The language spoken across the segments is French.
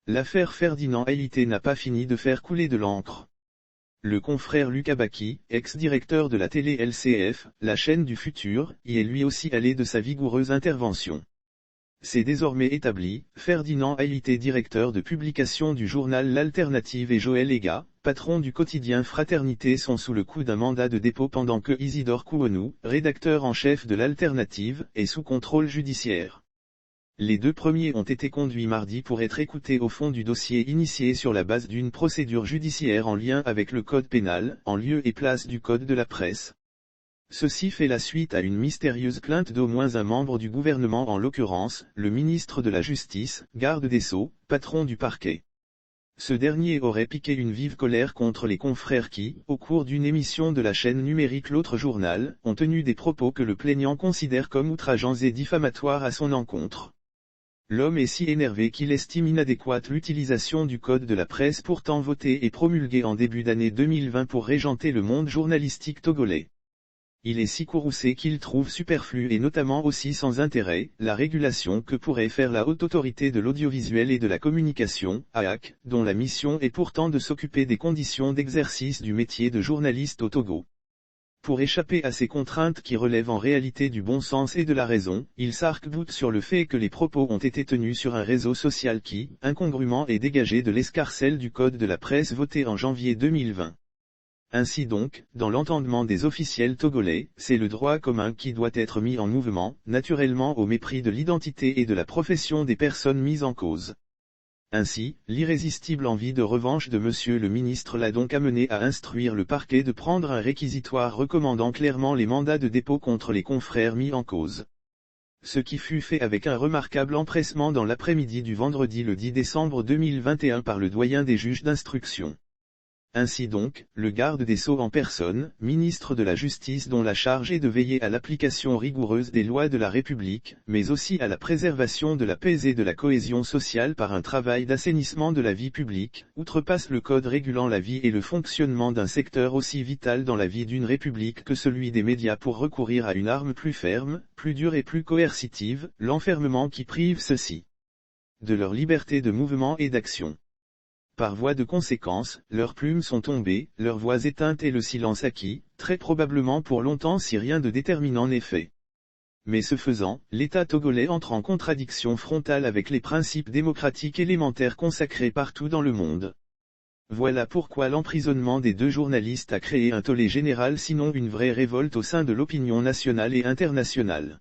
L'affaire Ferdinand Haïté n'a pas fini de faire couler de l'encre. Le confrère Lucas Baki, ex-directeur de la télé LCF, la chaîne du futur, y est lui aussi allé de sa vigoureuse intervention. C'est désormais établi, Ferdinand Haïté, directeur de publication du journal L'Alternative, et Joël Ega, patron du quotidien Fraternité, sont sous le coup d'un mandat de dépôt pendant que Isidore Kouonou, rédacteur en chef de L'Alternative, est sous contrôle judiciaire. Les deux premiers ont été conduits mardi pour être écoutés au fond du dossier initié sur la base d'une procédure judiciaire en lien avec le code pénal, en lieu et place du code de la presse. Ceci fait la suite à une mystérieuse plainte d'au moins un membre du gouvernement, en l'occurrence, le ministre de la Justice, garde des Sceaux, patron du parquet. Ce dernier aurait piqué une vive colère contre les confrères qui, au cours d'une émission de la chaîne numérique L'Autre Journal, ont tenu des propos que le plaignant considère comme outrageants et diffamatoires à son encontre. L'homme est si énervé qu'il estime inadéquate l'utilisation du code de la presse pourtant voté et promulgué en début d'année 2020 pour régenter le monde journalistique togolais. Il est si courroucé qu'il trouve superflu et notamment aussi sans intérêt, la régulation que pourrait faire la Haute Autorité de l'Audiovisuel et de la Communication, HAAC, dont la mission est pourtant de s'occuper des conditions d'exercice du métier de journaliste au Togo. Pour échapper à ces contraintes qui relèvent en réalité du bon sens et de la raison, il s'arc-boute sur le fait que les propos ont été tenus sur un réseau social qui, incongrument, est dégagé de l'escarcelle du code de la presse voté en janvier 2020. Ainsi donc, dans l'entendement des officiels togolais, c'est le droit commun qui doit être mis en mouvement, naturellement au mépris de l'identité et de la profession des personnes mises en cause. Ainsi, l'irrésistible envie de revanche de monsieur le ministre l'a donc amené à instruire le parquet de prendre un réquisitoire recommandant clairement les mandats de dépôt contre les confrères mis en cause. Ce qui fut fait avec un remarquable empressement dans l'après-midi du vendredi le 10 décembre 2021 par le doyen des juges d'instruction. Ainsi donc, le garde des Sceaux en personne, ministre de la Justice dont la charge est de veiller à l'application rigoureuse des lois de la République, mais aussi à la préservation de la paix et de la cohésion sociale par un travail d'assainissement de la vie publique, outrepasse le code régulant la vie et le fonctionnement d'un secteur aussi vital dans la vie d'une république que celui des médias pour recourir à une arme plus ferme, plus dure et plus coercitive, l'enfermement qui prive ceux-ci de leur liberté de mouvement et d'action. Par voie de conséquence, leurs plumes sont tombées, leurs voix éteintes et le silence acquis, très probablement pour longtemps si rien de déterminant n'est fait. Mais ce faisant, l'État togolais entre en contradiction frontale avec les principes démocratiques élémentaires consacrés partout dans le monde. Voilà pourquoi l'emprisonnement des deux journalistes a créé un tollé général, sinon une vraie révolte au sein de l'opinion nationale et internationale.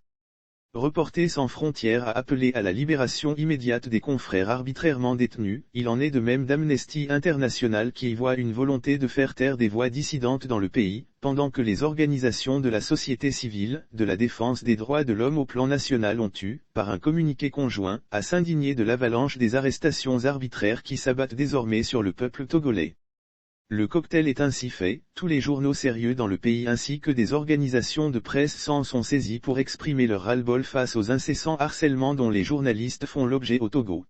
Reporter sans frontières a appelé à la libération immédiate des confrères arbitrairement détenus, il en est de même d'Amnesty International qui y voit une volonté de faire taire des voix dissidentes dans le pays, pendant que les organisations de la société civile, de la défense des droits de l'homme au plan national ont eu, par un communiqué conjoint, à s'indigner de l'avalanche des arrestations arbitraires qui s'abattent désormais sur le peuple togolais. Le cocktail est ainsi fait, tous les journaux sérieux dans le pays ainsi que des organisations de presse s'en sont saisis pour exprimer leur ras-le-bol face aux incessants harcèlements dont les journalistes font l'objet au Togo.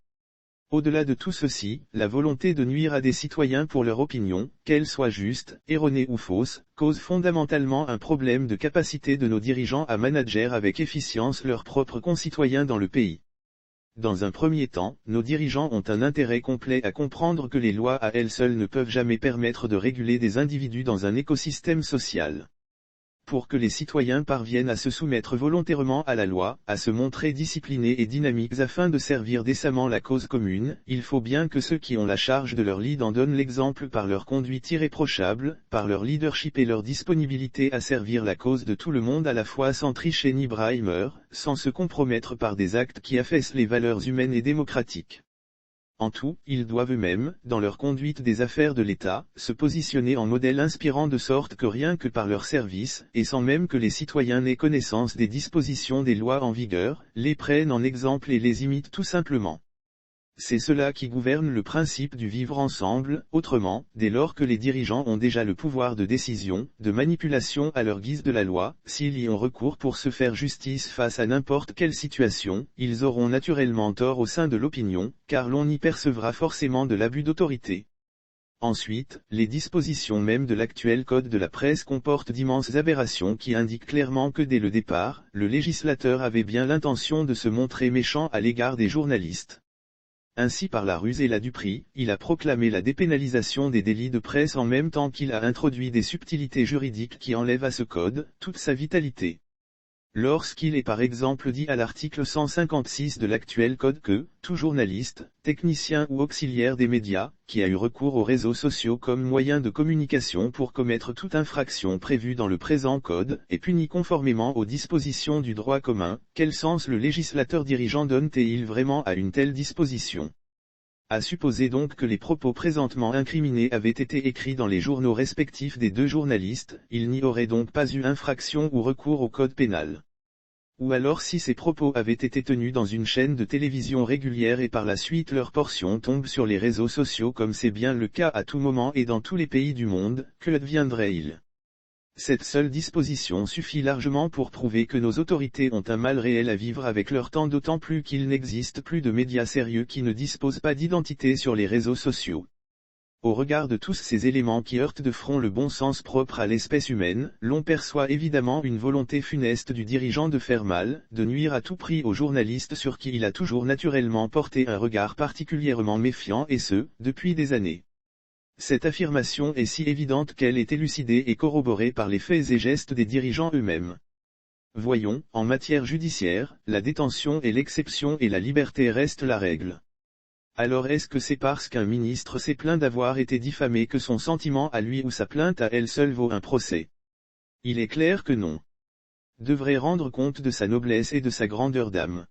Au-delà de tout ceci, la volonté de nuire à des citoyens pour leur opinion, qu'elle soit juste, erronée ou fausse, cause fondamentalement un problème de capacité de nos dirigeants à manager avec efficience leurs propres concitoyens dans le pays. Dans un premier temps, nos dirigeants ont un intérêt complet à comprendre que les lois à elles seules ne peuvent jamais permettre de réguler des individus dans un écosystème social. Pour que les citoyens parviennent à se soumettre volontairement à la loi, à se montrer disciplinés et dynamiques afin de servir décemment la cause commune, il faut bien que ceux qui ont la charge de leur lead en donnent l'exemple par leur conduite irréprochable, par leur leadership et leur disponibilité à servir la cause de tout le monde à la fois sans tricher ni brailler, sans se compromettre par des actes qui affaissent les valeurs humaines et démocratiques. En tout, ils doivent eux-mêmes, dans leur conduite des affaires de l'État, se positionner en modèle inspirant de sorte que rien que par leur service, et sans même que les citoyens n'aient connaissance des dispositions des lois en vigueur, les prennent en exemple et les imitent tout simplement. C'est cela qui gouverne le principe du vivre ensemble, autrement, dès lors que les dirigeants ont déjà le pouvoir de décision, de manipulation à leur guise de la loi, s'ils y ont recours pour se faire justice face à n'importe quelle situation, ils auront naturellement tort au sein de l'opinion, car l'on y percevra forcément de l'abus d'autorité. Ensuite, les dispositions même de l'actuel code de la presse comportent d'immenses aberrations qui indiquent clairement que dès le départ, le législateur avait bien l'intention de se montrer méchant à l'égard des journalistes. Ainsi par la ruse et la duperie, il a proclamé la dépénalisation des délits de presse en même temps qu'il a introduit des subtilités juridiques qui enlèvent à ce code toute sa vitalité. Lorsqu'il est par exemple dit à l'article 156 de l'actuel code que, tout journaliste, technicien ou auxiliaire des médias, qui a eu recours aux réseaux sociaux comme moyen de communication pour commettre toute infraction prévue dans le présent code, est puni conformément aux dispositions du droit commun, quel sens le législateur dirigeant donne-t-il vraiment à une telle disposition ? À supposer donc que les propos présentement incriminés avaient été écrits dans les journaux respectifs des deux journalistes, il n'y aurait donc pas eu infraction ou recours au code pénal. Ou alors si ces propos avaient été tenus dans une chaîne de télévision régulière et par la suite leur portion tombe sur les réseaux sociaux comme c'est bien le cas à tout moment et dans tous les pays du monde, que adviendrait-il ? Cette seule disposition suffit largement pour prouver que nos autorités ont un mal réel à vivre avec leur temps, d'autant plus qu'il n'existe plus de médias sérieux qui ne disposent pas d'identité sur les réseaux sociaux. Au regard de tous ces éléments qui heurtent de front le bon sens propre à l'espèce humaine, l'on perçoit évidemment une volonté funeste du dirigeant de faire mal, de nuire à tout prix aux journalistes sur qui il a toujours naturellement porté un regard particulièrement méfiant et ce, depuis des années. Cette affirmation est si évidente qu'elle est élucidée et corroborée par les faits et gestes des dirigeants eux-mêmes. Voyons, en matière judiciaire, la détention est l'exception et la liberté reste la règle. Alors est-ce que c'est parce qu'un ministre s'est plaint d'avoir été diffamé que son sentiment à lui ou sa plainte à elle seule vaut un procès? Il est clair que non. Devrait rendre compte de sa noblesse et de sa grandeur d'âme.